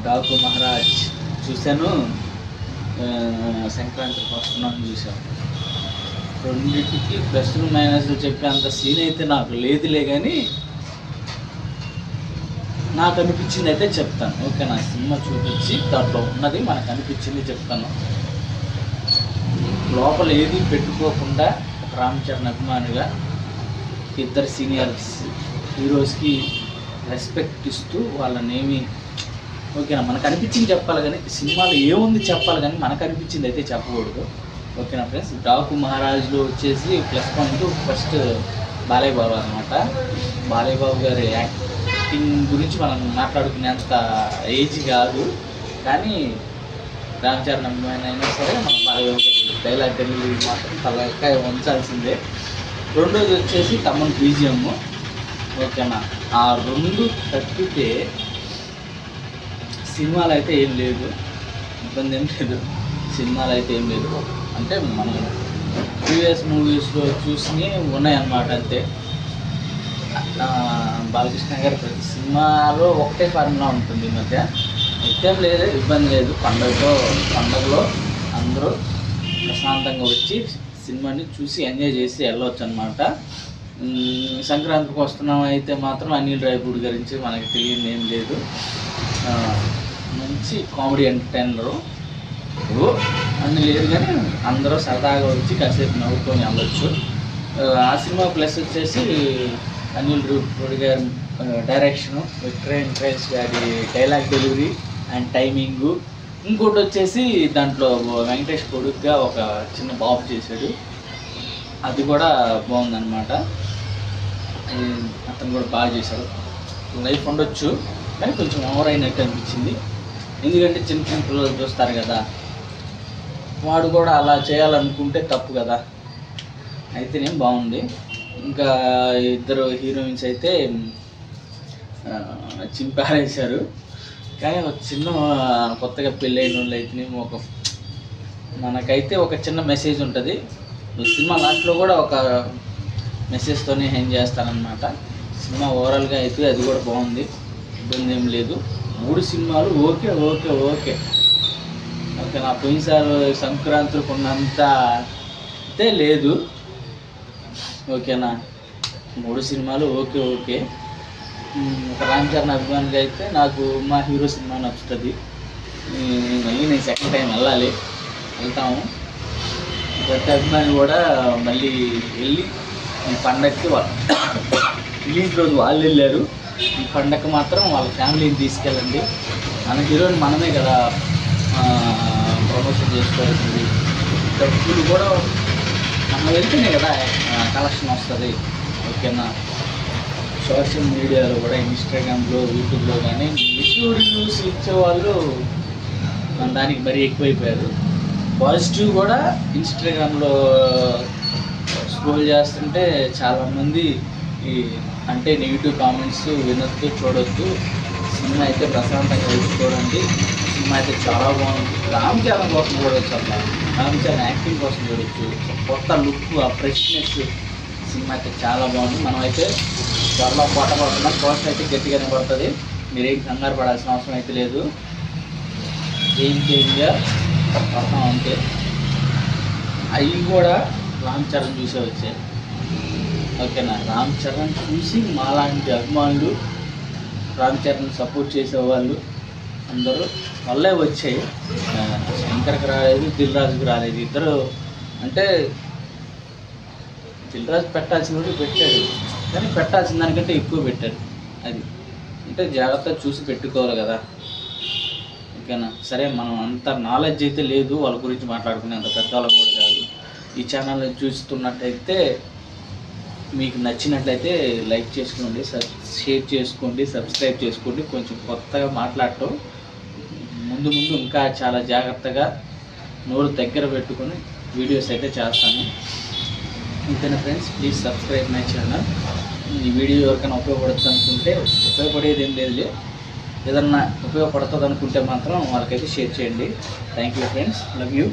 డాకు మహారాజ్ చూశాను, సంక్రాంతికి వస్తున్నాను చూసాను. రెండింటికి ప్లస్లు మైనస్లు చెప్పే అంత సీన్ అయితే నాకు లేదులే, కానీ నాకు అనిపించింది అయితే చెప్తాను. ఓకే, నా సినిమా చూపించి దాంట్లో ఉన్నది మనకు అనిపించింది చెప్తాను. లోపల ఏది పెట్టుకోకుండా ఒక రామ్ చరణ్ అభిమానిగా ఇద్దరు సీనియర్స్ హీరోస్కి రెస్పెక్ట్ ఇస్తూ వాళ్ళనేమి ఓకేనా మనకు అనిపించింది చెప్పాలి, కానీ సినిమాలో ఏముంది చెప్పాలి, కానీ మనకు అనిపించింది అయితే చెప్పకూడదు. ఓకేనా ఫ్రెండ్స్. డాకు మహారాజ్లో వచ్చేసి plus point first Balayya Babu అనమాట. బాలయ్య బాబు గారి యాక్టింగ్ గురించి మనం మాట్లాడుకునేంత ఏజ్ కాదు, కానీ రామ్ చరణ్ అభిమాని అయినా సరే మన బాలయ్య బాబు గారి డైలాగ్ డెలివరీ మాత్రం తలకాయ ఉంచాల్సిందే. రెండోది వచ్చేసి తమన్ బీజిఎం. ఓకేనా, ఆ రెండు తప్పితే సినిమాలు అయితే ఏం లేదు, ఇబ్బంది ఏం లేదు. సినిమాలు అయితే ఏం లేదు, అంటే మనం ప్రీవియస్ మూవీస్లో చూసి ఉన్నాయన్నమాట. అంతే బాలకృష్ణ గారి ప్రతి సినిమాలో ఒకటే ఫార్ములా ఉంటుంది. ఈ మధ్య నిత్యం లేదు, ఇబ్బంది లేదు. పండగలో అందరూ ప్రశాంతంగా వచ్చి సినిమాని చూసి ఎంజాయ్ చేసి వెళ్ళవచ్చు అనమాట. సంక్రాంతికి వస్తున్నాం అయితే మాత్రం అనిల్ రావిపూడి గురించి మనకి తెలియదు ఏం లేదు. మంచి కామెడీ ఎంటర్టైనరు అన్ని లేదు, కానీ అందరూ సరదాగా వచ్చి కాసేపు నవ్వుకొని వెళ్ళొచ్చు. ఆ సినిమా ప్లస్ వచ్చేసి అనిల్ రావిపూడి గారి డైరెక్షను, విక్రమ్ గారి డైలాగ్ డెలివరీ అండ్ టైమింగు. ఇంకోటి వచ్చేసి దాంట్లో వెంకటేష్ కొడుకుగా ఒక చిన్న బాబు చేశాడు, అది కూడా బాగుందన్నమాట. అతను కూడా బాగా చేశాడు. లైఫ్ ఉండొచ్చు, కానీ కొంచెం ఓవర్ అయినట్టు అనిపించింది. ఎందుకంటే చిన్న చిన్న పిల్లలు చూస్తారు కదా, వాడు కూడా అలా చేయాలనుకుంటే తప్పు కదా. అయితేనే బాగుంది. ఇంకా ఇద్దరు హీరోయిన్స్ అయితే చింపారేశారు, కానీ ఒక చిన్న కొత్తగా పెళ్ళైన వాళ్ళు అయితేనేమో మనకైతే ఒక చిన్న మెసేజ్ ఉంటుంది. సినిమా లాస్ట్లో కూడా ఒక మెసేజ్తోనే ఏం చేస్తానన్నమాట. సినిమా ఓవరాల్గా అయితే అది కూడా బాగుంది, ఇబ్బంది ఏం లేదు. 3 సినిమాలు ఓకే ఓకే ఓకే ఓకే. నా పోయినసారి సంక్రాంతికి ఉన్నంత అయితే లేదు. ఓకేనా, 3 సినిమాలు ఓకే ఓకే. ఒక రామ్ చరణ్ అభిమానిగా అయితే నాకు మా హీరో సినిమా నచ్చుతుంది. మళ్ళీ నేను సెకండ్ టైం వెళ్తాము. ప్రతి అభిమాని కూడా మళ్ళీ వెళ్ళి ఈ పండగకి రిలీజ్ రోజు వాళ్ళు వెళ్ళారు, ఈ పండగకి మాత్రం వాళ్ళ ఫ్యామిలీని తీసుకెళ్ళండి. మన హీరోని మనమే కదా ప్రమోషన్ చేసుకోవాల్సింది. డబ్బులు కూడా మనం వెళ్తేనే కదా కలెక్షన్ వస్తుంది. ఓకేనా, సోషల్ మీడియాలో కూడా ఇన్స్టాగ్రామ్లో యూట్యూబ్లో కానీ రివ్యూస్ ఇచ్చేవాళ్ళు మన దానికి మరీ ఎక్కువైపోయారు. పాజిటివ్ కూడా ఇన్స్టాగ్రామ్లో స్క్రోల్ చేస్తుంటే చాలామంది అంటే నెగిటివ్ కామెంట్స్ వినొద్దు, చూడొద్దు. సినిమా అయితే ప్రశాంతంగా వెళ్ళి చూడండి. సినిమా అయితే చాలా బాగుంది. రామ్ చరణ్ కోసం చూడవచ్చు, అట్లా రామ్ చరణ్ యాక్టింగ్ కోసం చూడొచ్చు. కొత్త లుక్, ఆ ఫ్రెష్నెస్, సినిమా అయితే చాలా బాగుంది. మనం అయితే త్వరలో పడుతున్నాం. కోసం అయితే గట్టిగానే పడుతుంది, మీరేం కంగారు పడాల్సిన అవసరం అయితే లేదు. ఏం చేంజ్గా పడతాం అంతే. అవి కూడా రామ్ చరణ్ చూసే వచ్చాయి. ఓకేనా, రామ్ చరణ్ చూసి మాలాంటి అభిమానులు, రామ్ చరణ్ సపోర్ట్ చేసేవాళ్ళు అందరూ వల్లే వచ్చాయి. శంకర్కి రాలేదు, దిల్ రాజుకి రాలేదు. ఇద్దరు అంటే దిల్ రాజు పెట్టాల్సినవి పెట్టాడు, కానీ పెట్టాల్సిన దానికంటే ఎక్కువ పెట్టాడు. అది అంటే జాగ్రత్తగా చూసి పెట్టుకోవాలి కదా. ఓకేనా, సరే మనం అంత నాలెడ్జ్ అయితే లేదు వాళ్ళ గురించి మాట్లాడుకునే అంత పెద్దవాళ్ళం కూడా కాదు. ఈ ఛానల్ని చూస్తున్నట్టయితే మీకు నచ్చినట్లయితే లైక్ చేసుకోండి, షేర్ చేసుకోండి, సబ్స్క్రైబ్ చేసుకోండి. కొంచెం కొత్తగా మాట్లాడటం ముందు ఇంకా చాలా జాగ్రత్తగా నోరు దగ్గర పెట్టుకొని వీడియోస్ అయితే చేస్తాను. ఇంతేనా friends, please subscribe my channel. ఈ వీడియో ఎవరికైనా ఉపయోగపడుతుంది అనుకుంటే, ఉపయోగపడేది ఏం లేదులే, ఏదన్నా ఉపయోగపడుతుంది అనుకుంటే మాత్రం వాళ్ళకైతే షేర్ చేయండి. Thank you friends, love you.